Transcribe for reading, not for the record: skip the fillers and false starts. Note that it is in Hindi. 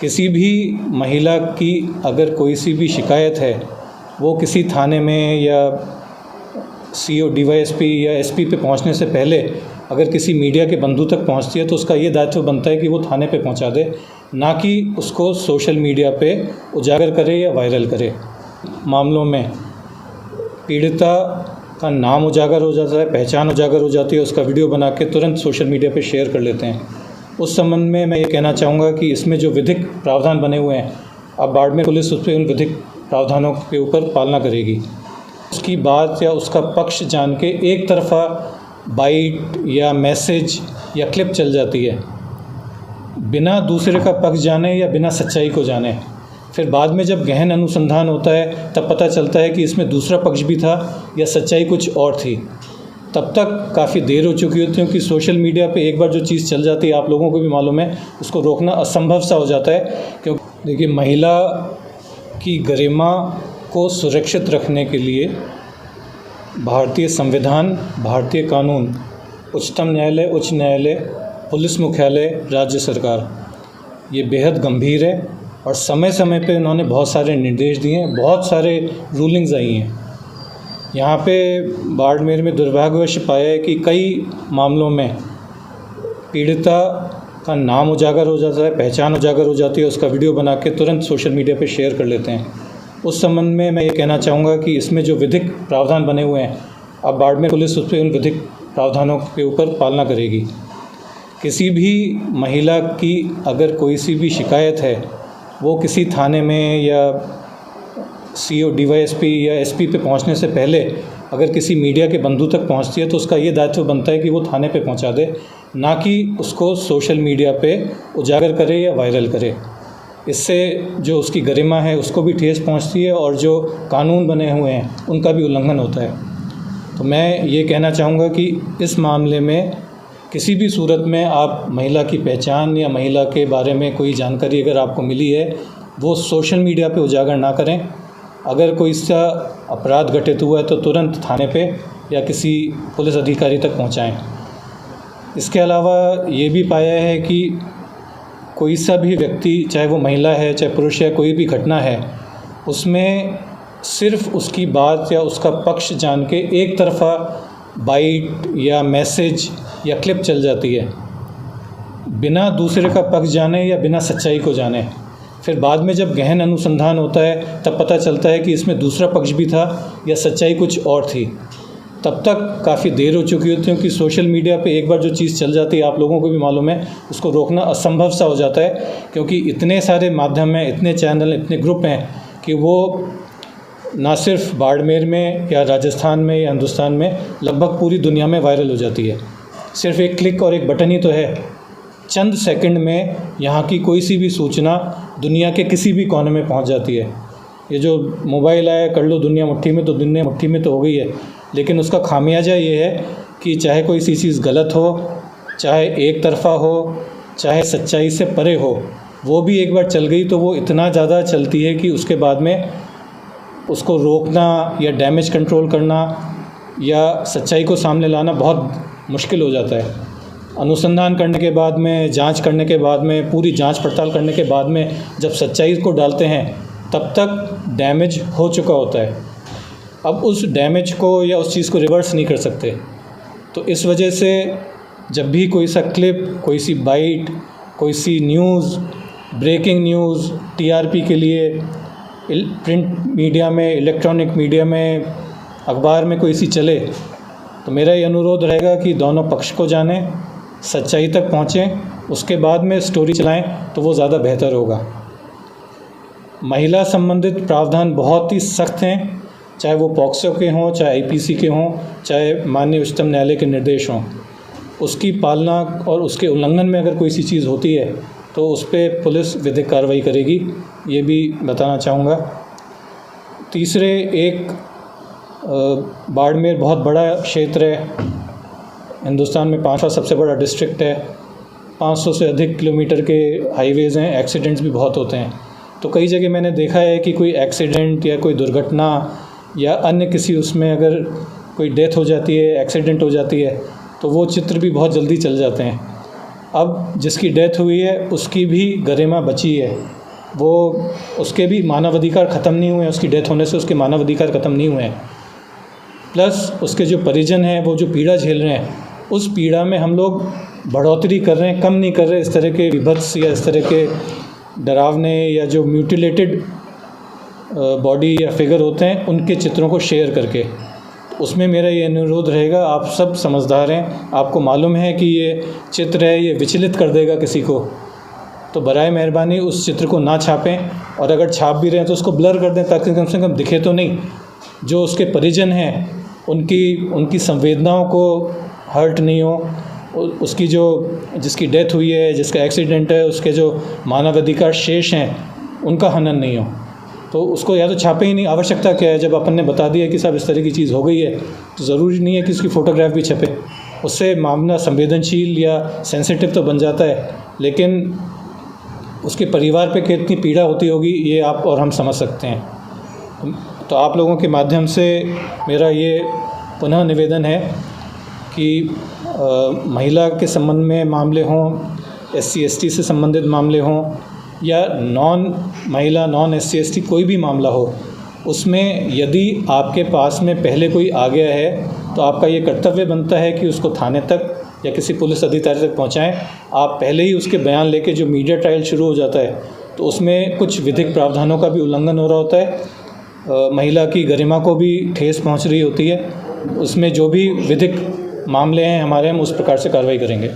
किसी भी महिला की अगर कोई सी भी शिकायत है, वो किसी थाने में या सीओ डीवाईएसपी या एसपी पे पहुंचने से पहले अगर किसी मीडिया के बंधु तक पहुंचती है तो उसका ये दायित्व बनता है कि वो थाने पे पहुंचा दे, ना कि उसको सोशल मीडिया पे उजागर करे या वायरल करे। मामलों में पीड़िता का नाम उजागर हो जाता है, पहचान उजागर हो जाती है, उसका वीडियो बना के तुरंत सोशल मीडिया पे शेयर कर लेते हैं। उस संबंध में मैं ये कहना चाहूँगा कि इसमें जो विधिक प्रावधान बने हुए हैं, अब बाड़मेर पुलिस उस पर उन विधिक प्रावधानों के ऊपर पालना करेगी। उसकी बात या उसका पक्ष जान के एक तरफ़ा बाइट या मैसेज या क्लिप चल जाती है, बिना दूसरे का पक्ष जाने या बिना सच्चाई को जाने। फिर बाद में जब गहन अनुसंधान होता है तब पता चलता है कि इसमें दूसरा पक्ष भी था या सच्चाई कुछ और थी। तब तक काफ़ी देर हो चुकी होती है, क्योंकि सोशल मीडिया पे एक बार जो चीज़ चल जाती है, आप लोगों को भी मालूम है, उसको रोकना असंभव सा हो जाता है। क्योंकि देखिए, महिला की गरिमा को सुरक्षित रखने के लिए भारतीय संविधान, भारतीय कानून, उच्चतम न्यायालय, उच्च न्यायालय, पुलिस मुख्यालय, राज्य सरकार, ये बेहद गंभीर है और समय समय पे उन्होंने बहुत सारे निर्देश दिए हैं, बहुत सारे रूलिंग्स आई हैं। यहाँ पे बाड़मेर में दुर्भाग्यवश पाया है कि कई मामलों में पीड़िता का नाम उजागर हो जाता है, पहचान उजागर हो जाती है, उसका वीडियो बना के तुरंत सोशल मीडिया पे शेयर कर लेते हैं। उस संबंध में मैं ये कहना चाहूँगा कि इसमें जो विधिक प्रावधान बने हुए हैं, अब बाड़मेर पुलिस उस पर उन विधिक प्रावधानों के ऊपर पालना करेगी। किसी भी महिला की अगर कोई सी भी शिकायत है, वो किसी थाने में या सीओ डीवाईएसपी या एसपी पे पहुंचने से पहले अगर किसी मीडिया के बंधु तक पहुंचती है तो उसका ये दायित्व बनता है कि वो थाने पे पहुंचा दे, ना कि उसको सोशल मीडिया पे उजागर करे या वायरल करे। इससे जो उसकी गरिमा है उसको भी ठेस पहुंचती है और जो कानून बने हुए हैं उनका भी उल्लंघन होता है। तो मैं ये कहना चाहूँगा कि इस मामले में किसी भी सूरत में आप महिला की पहचान या महिला के बारे में कोई जानकारी अगर आपको मिली है, वो सोशल मीडिया पे उजागर ना करें। अगर कोई इसका अपराध घटित हुआ है तो तुरंत थाने पे या किसी पुलिस अधिकारी तक पहुंचाएं। इसके अलावा ये भी पाया है कि कोई सा भी व्यक्ति, चाहे वो महिला है चाहे पुरुष है, कोई भी घटना है, उसमें सिर्फ उसकी बात या उसका पक्ष जान के एक तरफ़ा बाइट या मैसेज या क्लिप चल जाती है, बिना दूसरे का पक्ष जाने या बिना सच्चाई को जाने। फिर बाद में जब गहन अनुसंधान होता है तब पता चलता है कि इसमें दूसरा पक्ष भी था या सच्चाई कुछ और थी। तब तक काफ़ी देर हो चुकी होती है, क्योंकि सोशल मीडिया पे एक बार जो चीज़ चल जाती है, आप लोगों को भी मालूम है, उसको रोकना असंभव सा हो जाता है। क्योंकि इतने सारे माध्यम हैं, इतने चैनल, इतने ग्रुप हैं कि वो ना सिर्फ बाड़मेर में या राजस्थान में या हिंदुस्तान में, लगभग पूरी दुनिया में वायरल हो जाती है। सिर्फ एक क्लिक और एक बटन ही तो है, चंद सेकंड में यहाँ की कोई सी भी सूचना दुनिया के किसी भी कोने में पहुँच जाती है। ये जो मोबाइल आया, कर लो दुनिया मुट्ठी में, तो दुनिया मुट्ठी में तो हो गई है, लेकिन उसका खामियाजा ये है कि चाहे कोई सी चीज़ गलत हो, चाहे एक तरफ़ा हो, चाहे सच्चाई से परे हो, वो भी एक बार चल गई तो वो इतना ज़्यादा चलती है कि उसके बाद में उसको रोकना या डैमेज कंट्रोल करना या सच्चाई को सामने लाना बहुत मुश्किल हो जाता है। अनुसंधान करने के बाद में, जांच करने के बाद में, पूरी जांच पड़ताल करने के बाद में जब सच्चाई को डालते हैं तब तक डैमेज हो चुका होता है। अब उस डैमेज को या उस चीज़ को रिवर्स नहीं कर सकते। तो इस वजह से जब भी कोई सा क्लिप, कोई सी बाइट, कोई सी न्यूज़, ब्रेकिंग न्यूज़ टीआरपी के लिए प्रिंट मीडिया में, इलेक्ट्रॉनिक मीडिया में, अखबार में कोई सी चले, तो मेरा ये अनुरोध रहेगा कि दोनों पक्ष को जानें, सच्चाई तक पहुँचें, उसके बाद में स्टोरी चलाएं तो वो ज़्यादा बेहतर होगा। महिला संबंधित प्रावधान बहुत ही सख्त हैं, चाहे वो पॉक्सो के हों, चाहे आईपीसी के हों, चाहे माननीय उच्चतम न्यायालय के निर्देश हों। उसकी पालना और उसके उल्लंघन में अगर कोई सी चीज़ होती है तो उस पर पुलिस विधिक कार्रवाई करेगी, ये भी बताना चाहूँगा। तीसरे, एक बाड़मेर बहुत बड़ा क्षेत्र है, हिंदुस्तान में 5वां सबसे बड़ा डिस्ट्रिक्ट है, 500 से अधिक किलोमीटर के हाईवेज़ हैं, एक्सीडेंट्स भी बहुत होते हैं। तो कई जगह मैंने देखा है कि कोई एक्सीडेंट या कोई दुर्घटना या अन्य किसी उसमें अगर कोई डेथ हो जाती है, एक्सीडेंट हो जाती है, तो वो चित्र भी बहुत जल्दी चल जाते हैं। अब जिसकी डेथ हुई है उसकी भी गरिमा बची है, वो उसके भी मानवाधिकार ख़त्म नहीं हुए हैं, उसकी डेथ होने से उसके मानवाधिकार ख़त्म नहीं हुए हैं। प्लस उसके जो परिजन हैं वो जो पीड़ा झेल रहे हैं, उस पीड़ा में हम लोग बढ़ोतरी कर रहे हैं, कम नहीं कर रहे। इस तरह के विभत्स या इस तरह के डरावने या जो म्यूटिलेटेड बॉडी या फिगर होते हैं उनके चित्रों को शेयर करके, उसमें मेरा ये अनुरोध रहेगा, आप सब समझदार हैं, आपको मालूम है कि ये चित्र है, ये विचलित कर देगा किसी को, तो बराए मेहरबानी उस चित्र को ना छापें, और अगर छाप भी रहे हैं तो उसको ब्लर कर दें ताकि कम से कम दिखे तो नहीं। जो उसके परिजन हैं उनकी संवेदनाओं को हर्ट नहीं हो, उसकी जो जिसकी डेथ हुई है, जिसका एक्सीडेंट है, उसके जो मानवाधिकार शेष हैं उनका हनन नहीं हो। तो उसको या तो छापे ही नहीं, आवश्यकता क्या है, जब अपन ने बता दिया कि साहब इस तरह की चीज़ हो गई है तो ज़रूरी नहीं है कि उसकी फ़ोटोग्राफ भी छपे। उससे मामला संवेदनशील या सेंसिटिव तो बन जाता है, लेकिन उसके परिवार पे कितनी पीड़ा होती होगी ये आप और हम समझ सकते हैं। तो आप लोगों के माध्यम से मेरा ये पुनः निवेदन है कि महिला के संबंध में मामले हों, SC ST से संबंधित मामले हों, या महिला नॉन SC ST कोई भी मामला हो, उसमें यदि आपके पास में पहले कोई आ गया है तो आपका ये कर्तव्य बनता है कि उसको थाने तक या किसी पुलिस अधिकारी तक पहुंचाएं। आप पहले ही उसके बयान लेके जो मीडिया ट्रायल शुरू हो जाता है तो उसमें कुछ विधिक प्रावधानों का भी उल्लंघन हो रहा होता है, महिला की गरिमा को भी ठेस पहुंच रही होती है। उसमें जो भी विधिक मामले हैं हमारे, हम उस प्रकार से कार्रवाई करेंगे।